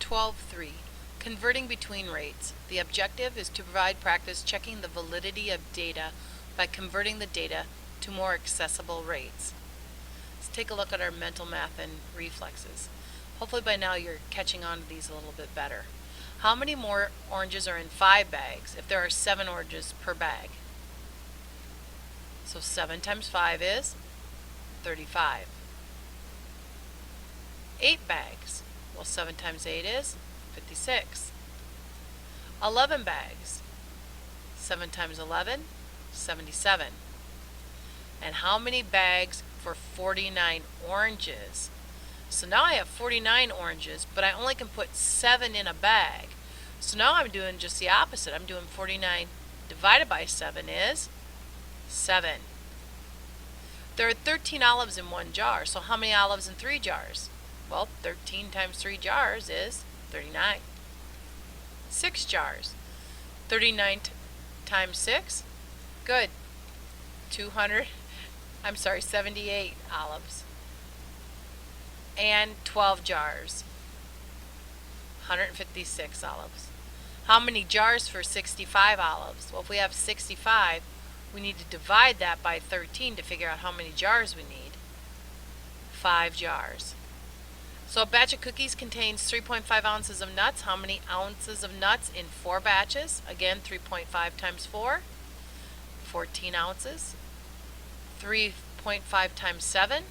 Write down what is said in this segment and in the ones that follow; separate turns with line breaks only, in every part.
12.3. Converting between rates. The objective is to provide practice checking the validity of data by converting the data to more accessible rates. Let's take a look at our mental math and reflexes. Hopefully by now you're catching on to these a little bit better. How many more oranges are in 5 bags if there are 7 oranges per bag? So 7 times 5 is 35. 8 bags. Well, 7 times 8 is 56. 11 bags. 7 times 11, 77. And how many bags for 49 oranges? So now I have 49 oranges, but I only can put 7 in a bag. So now I'm doing just the opposite. I'm doing 49 divided by 7 is 7. There are 13 olives in 1 jar, so how many olives in 3 jars? Well, 13 times 3 jars is 39. 6 jars. 39 times 6? Good. 78 olives. And 12 jars. 156 olives. How many jars for 65 olives? Well, if we have 65, we need to divide that by 13 to figure out how many jars we need. 5 jars. So a batch of cookies contains 3.5 ounces of nuts. How many ounces of nuts in 4 batches? Again, 3.5 times 4, 14 ounces. 3.5 times 7,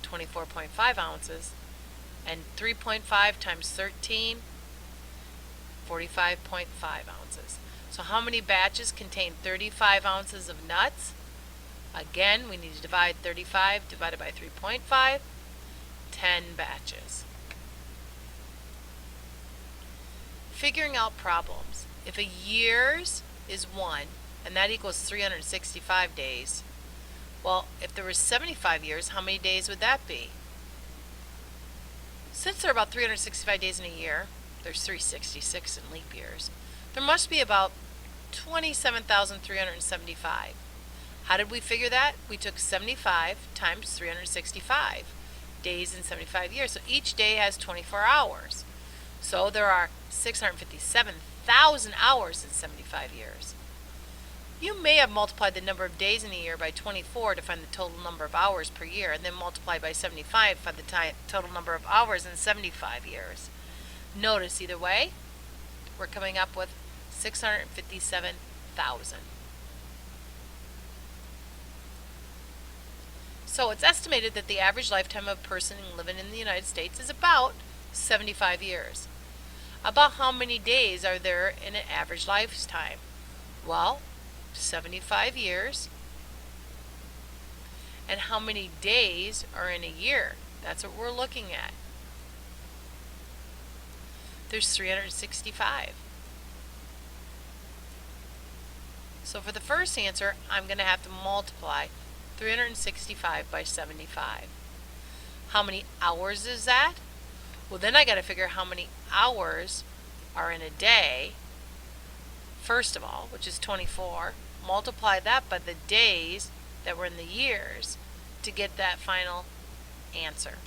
24.5 ounces. And 3.5 times 13, 45.5 ounces. So how many batches contain 35 ounces of nuts? Again, we need to divide 35 divided by 3.5. 10 batches. Figuring out problems. If a year's is 1, and that equals 365 days, well, if there were 75 years, how many days would that be? Since there are about 365 days in a year, there's 366 in leap years, there must be about 27,375. How did we figure that? We took 75 times 365 days in 75 years. So each day has 24 hours. So there are 657,000 hours in 75 years. You may have multiplied the number of days in a year by 24 to find the total number of hours per year, and then multiplied by 75 to find the total number of hours in 75 years. Notice either way, we're coming up with 657,000. So it's estimated that the average lifetime of a person living in the United States is about 75 years. About how many days are there in an average lifetime? Well, 75 years. And how many days are in a year? That's what we're looking at. There's 365. So for the first answer, I'm going to have to multiply 365 by 75. How many hours is that? Well, then I got to figure how many hours are in a day, first of all, which is 24. Multiply that by the days that were in the years to get that final answer.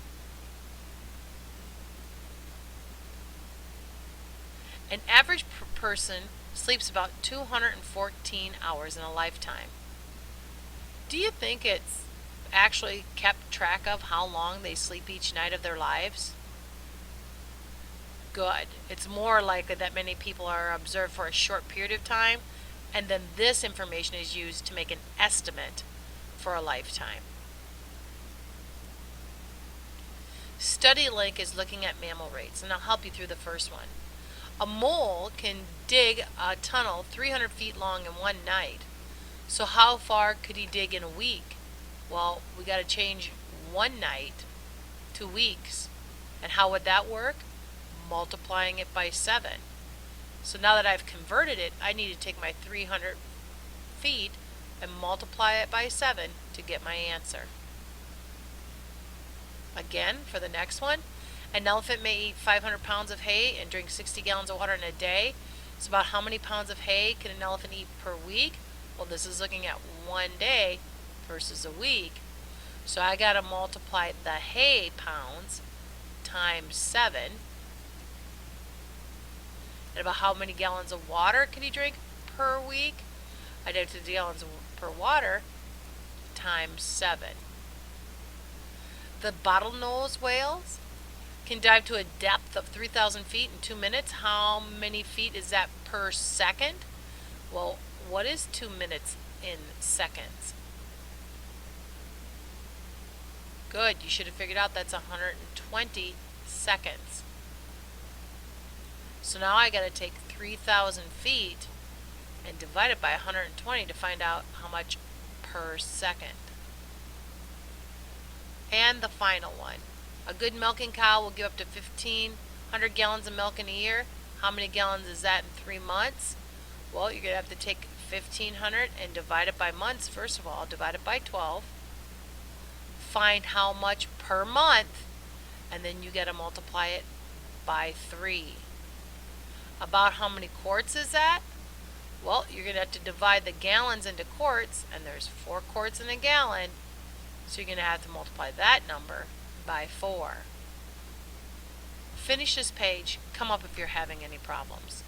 An average person sleeps about 214 hours in a lifetime. Do you think it's actually kept track of how long they sleep each night of their lives? Good. It's more likely that many people are observed for a short period of time, and then this information is used to make an estimate for a lifetime. StudyLink is looking at mammal rates, and I'll help you through the first one. A mole can dig a tunnel 300 feet long in one night. So how far could he dig in a week? Well, we got to change one night to weeks. And how would that work? Multiplying it by 7. So now that I've converted it, I need to take my 300 feet and multiply it by 7 to get my answer. Again, for the next one, an elephant may eat 500 pounds of hay and drink 60 gallons of water in a day. So about how many pounds of hay can an elephant eat per week? Well, this is looking at one day versus a week. So I got to multiply the hay pounds times 7 And about how many gallons of water can he drink per week? I'd have to do gallons per water times 7. The bottlenose whales can dive to a depth of 3,000 feet in 2 minutes. How many feet is that per second? Well, what is 2 minutes in seconds? Good, you should have figured out that's 120 seconds. So now I got to take 3,000 feet and divide it by 120 to find out how much per second. And the final one. A good milking cow will give up to 1,500 gallons of milk in a year. How many gallons is that in 3 months? Well, you're going to have to take 1,500 and divide it by months. First of all, divide it by 12. Find how much per month, and then you got to multiply it by 3. About how many quarts is that? Well, you're going to have to divide the gallons into quarts, and there's 4 quarts in a gallon, so you're going to have to multiply that number by 4. Finish this page, come up if you're having any problems.